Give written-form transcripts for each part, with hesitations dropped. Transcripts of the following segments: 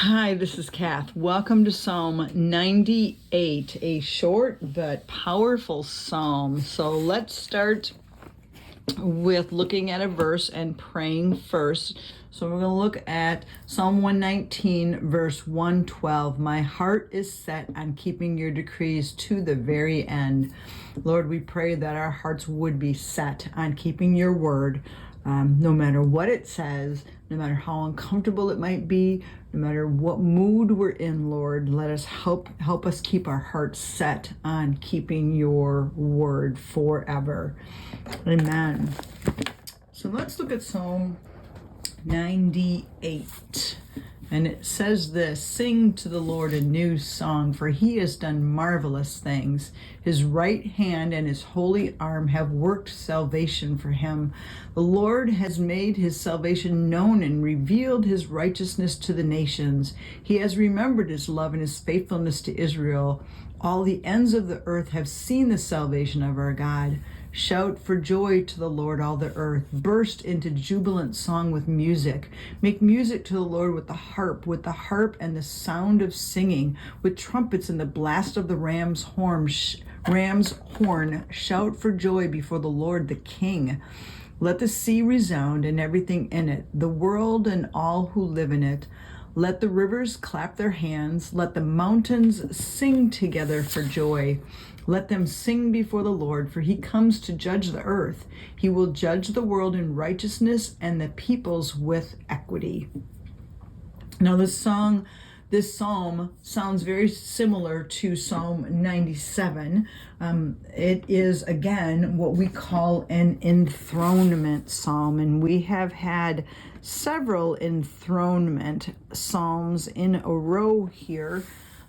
Hi, this is Kath. Welcome to Psalm 98, a short but powerful psalm. So let's start with looking at a verse and praying first. So we're going to look at Psalm 119, verse 112. My heart is set on keeping your decrees to the very end. Lord, we pray that our hearts would be set on keeping your word, no matter what it says, no matter how uncomfortable it might be, no matter what mood we're in, Lord. Let us help us keep our hearts set on keeping your word forever. Amen. So let's look at Psalm 98. And it says this: sing to the Lord a new song, for he has done marvelous things. His right hand and his holy arm have worked salvation for him. The Lord has made his salvation known and revealed his righteousness to the nations. He has remembered his love and his faithfulness to Israel. All the ends of the earth have seen the salvation of our God. Shout for joy to the Lord, all the earth. Burst into jubilant song with music. Make music to the Lord with the harp and the sound of singing, with trumpets and the blast of the ram's horn. Shout for joy before the Lord, the King. Let the sea resound and everything in it, the world and all who live in it. Let the rivers clap their hands. Let the mountains sing together for joy. Let them sing before the Lord, for he comes to judge the earth. He will judge the world in righteousness and the peoples with equity. Now this psalm sounds very similar to Psalm 97. It is, again, what we call an enthronement psalm, and we have had several enthronement psalms in a row here.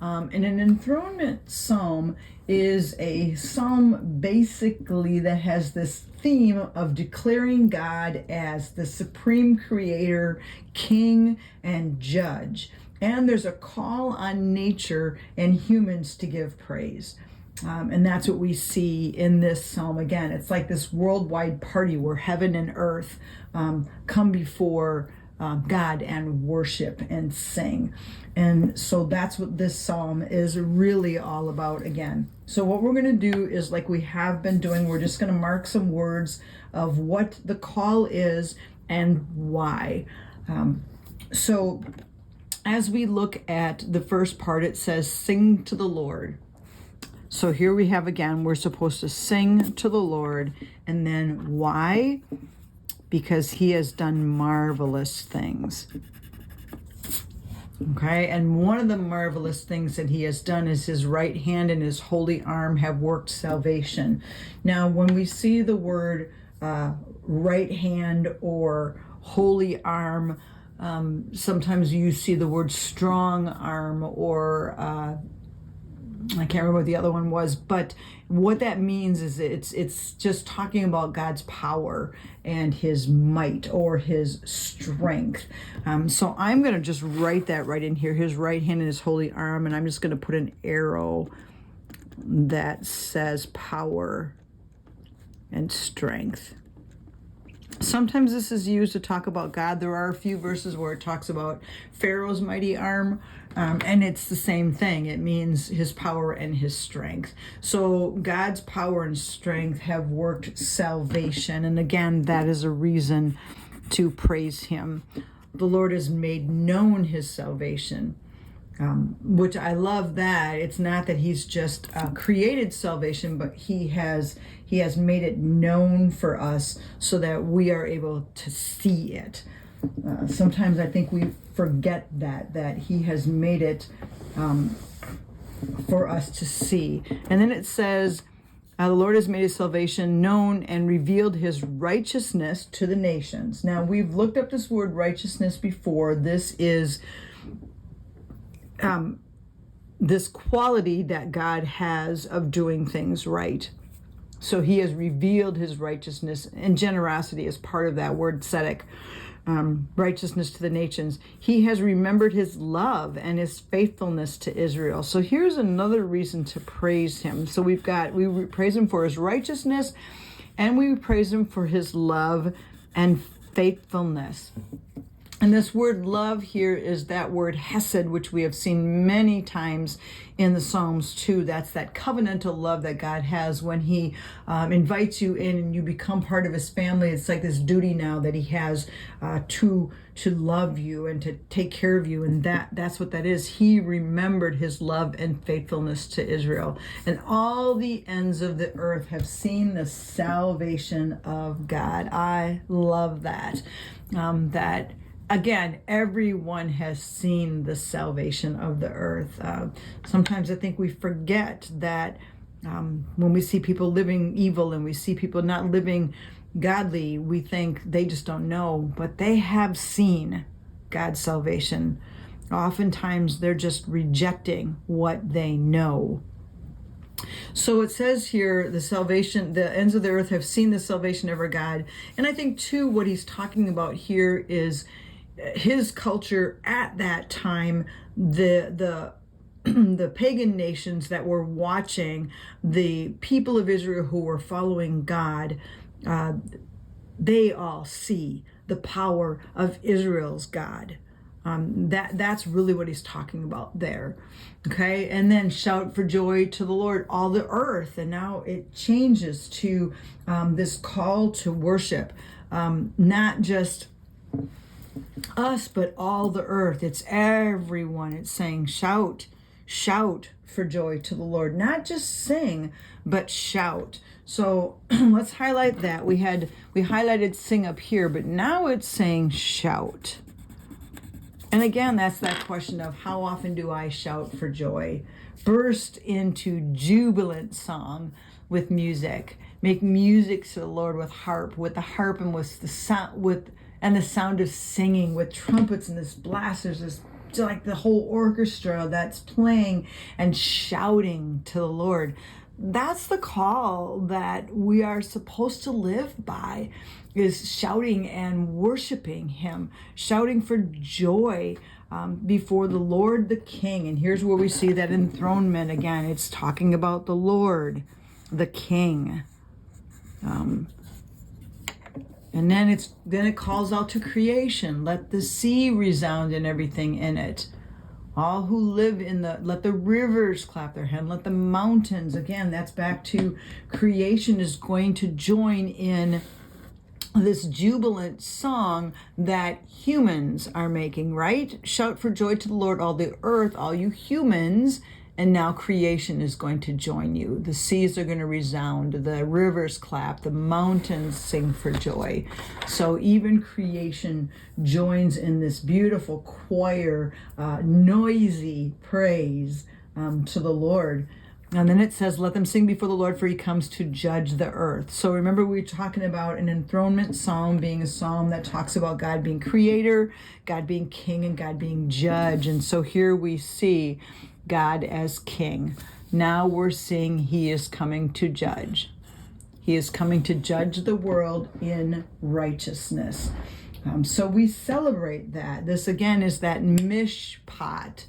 And an enthronement psalm is a psalm basically that has this theme of declaring God as the supreme creator, king, and judge. And there's a call on nature and humans to give praise. And that's what we see in this psalm. Again, it's like this worldwide party where heaven and earth come before God and worship and sing. And so that's what this psalm is really all about again. So what we're going to do is, like we have been doing, we're just going to mark some words of what the call is and why. So as we look at the first part, it says, sing to the Lord. So here we have, again, we're supposed to sing to the Lord. And then why? Because he has done marvelous things. Okay, and one of the marvelous things that he has done is his right hand and his holy arm have worked salvation. Now, when we see the word right hand or holy arm, sometimes you see the word strong arm, or I can't remember what the other one was, but what that means is it's just talking about God's power and his might or his strength. So I'm going to just write that right in here, his right hand and his holy arm, and I'm just going to put an arrow that says power and strength. Sometimes this is used to talk about God. There are a few verses where it talks about Pharaoh's mighty arm, and it's the same thing. It means his power and his strength. So God's power and strength have worked salvation, and again, that is a reason to praise him. The Lord has made known his salvation, which I love that. It's not that he's just created salvation, but he has made it known for us so that we are able to see it. Sometimes I think we forget that he has made it for us to see. And then it says, the Lord has made his salvation known and revealed his righteousness to the nations. Now, we've looked up this word righteousness before. This is this quality that God has of doing things right. So he has revealed his righteousness, and generosity is part of that word, tzedek, righteousness to the nations. He has remembered his love and his faithfulness to Israel. So here's another reason to praise him. So we praise him for his righteousness, and we praise him for his love and faithfulness. And this word love here is that word hesed, which we have seen many times in the Psalms too. That's that covenantal love that God has when he invites you in and you become part of his family. It's like this duty now that he has to love you and to take care of you. And that's what that is. He remembered his love and faithfulness to Israel. And all the ends of the earth have seen the salvation of God. I love that. Again, everyone has seen the salvation of the earth. Sometimes I think we forget that when we see people living evil and we see people not living godly, we think they just don't know, but they have seen God's salvation. Oftentimes they're just rejecting what they know. So it says here, the ends of the earth have seen the salvation of our God. And I think too, what he's talking about here is his culture at that time, the pagan nations that were watching the people of Israel who were following God, they all see the power of Israel's God. That's really what he's talking about there. Okay, and then shout for joy to the Lord, all the earth. And now it changes to this call to worship, not just us, but all the earth. It's everyone. It's saying shout for joy to the Lord. Not just sing, but shout. So let's highlight that. We highlighted sing up here, but now it's saying shout. And again, that's that question of how often do I shout for joy? Burst into jubilant song with music. Make music to the Lord with the harp and with the sound, and the sound of singing, with trumpets and this blasters, this like the whole orchestra that's playing and shouting to the Lord. That's the call that we are supposed to live by, is shouting and worshiping him, shouting for joy before the Lord the King. And here's where we see that enthronement again. It's talking about the Lord, the King. And then it calls out to creation. Let the sea resound and everything in it. All who live let the rivers clap their hands. Let the mountains, again, that's back to creation, is going to join in this jubilant song that humans are making, right? Shout for joy to the Lord, all the earth, all you humans. And now creation is going to join you. The seas are going to resound. The rivers clap. The mountains sing for joy. So even creation joins in this beautiful choir, noisy praise to the Lord. And then it says, let them sing before the Lord, for he comes to judge the earth. So remember, we were talking about an enthronement psalm being a psalm that talks about God being creator, God being king, and God being judge. And so here we see God as king. Now we're seeing he is coming to judge. He is coming to judge the world in righteousness. So we celebrate that. This again is that mishpat,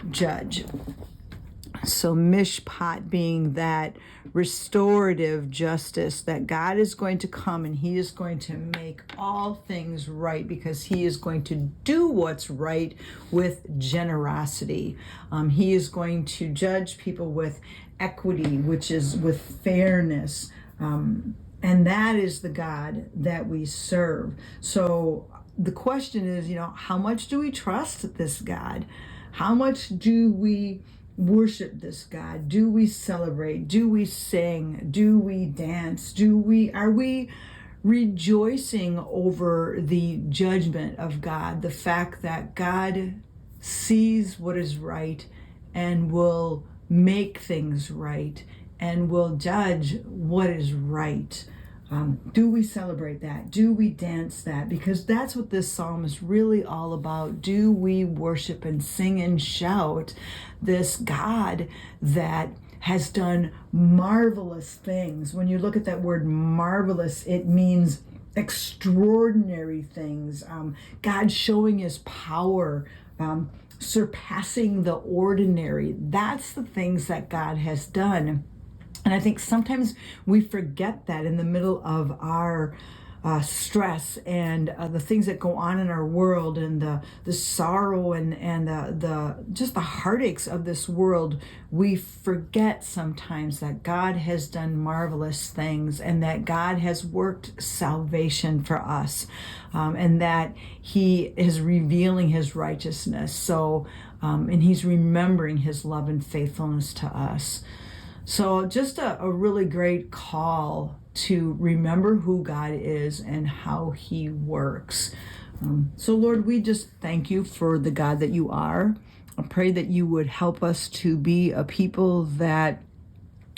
judge. So mishpat being that restorative justice, that God is going to come and he is going to make all things right, because he is going to do what's right with generosity. He is going to judge people with equity, which is with fairness. And that is the God that we serve. So the question is, how much do we trust this God? How much do we worship this God? Do we celebrate? Do we sing? Do we dance? Are we rejoicing over the judgment of God? The fact that God sees what is right and will make things right and will judge what is right. Do we celebrate that? Do we dance that? Because that's what this psalm is really all about. Do we worship and sing and shout this God that has done marvelous things? When you look at that word marvelous, it means extraordinary things. God showing his power, surpassing the ordinary. That's the things that God has done. And I think sometimes we forget that in the middle of our stress and the things that go on in our world, and the sorrow and the just the heartaches of this world, we forget sometimes that God has done marvelous things, and that God has worked salvation for us, and that He is revealing His righteousness. So, and He's remembering His love and faithfulness to us. So just a really great call to remember who God is and how He works. So Lord, we just thank You for the God that You are. I pray that You would help us to be a people that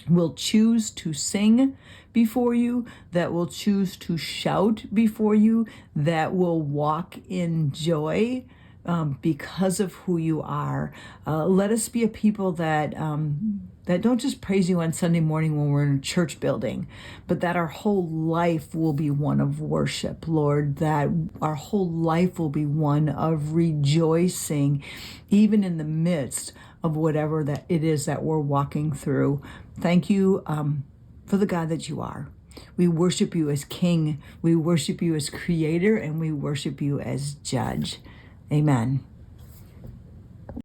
will choose to sing before You, that will choose to shout before You, that will walk in joy because of who You are. Let us be a people that don't just praise You on Sunday morning when we're in a church building, but that our whole life will be one of worship, Lord, that our whole life will be one of rejoicing, even in the midst of whatever that it is that we're walking through. Thank You for the God that You are. We worship You as King. We worship You as Creator, and we worship You as Judge. Amen.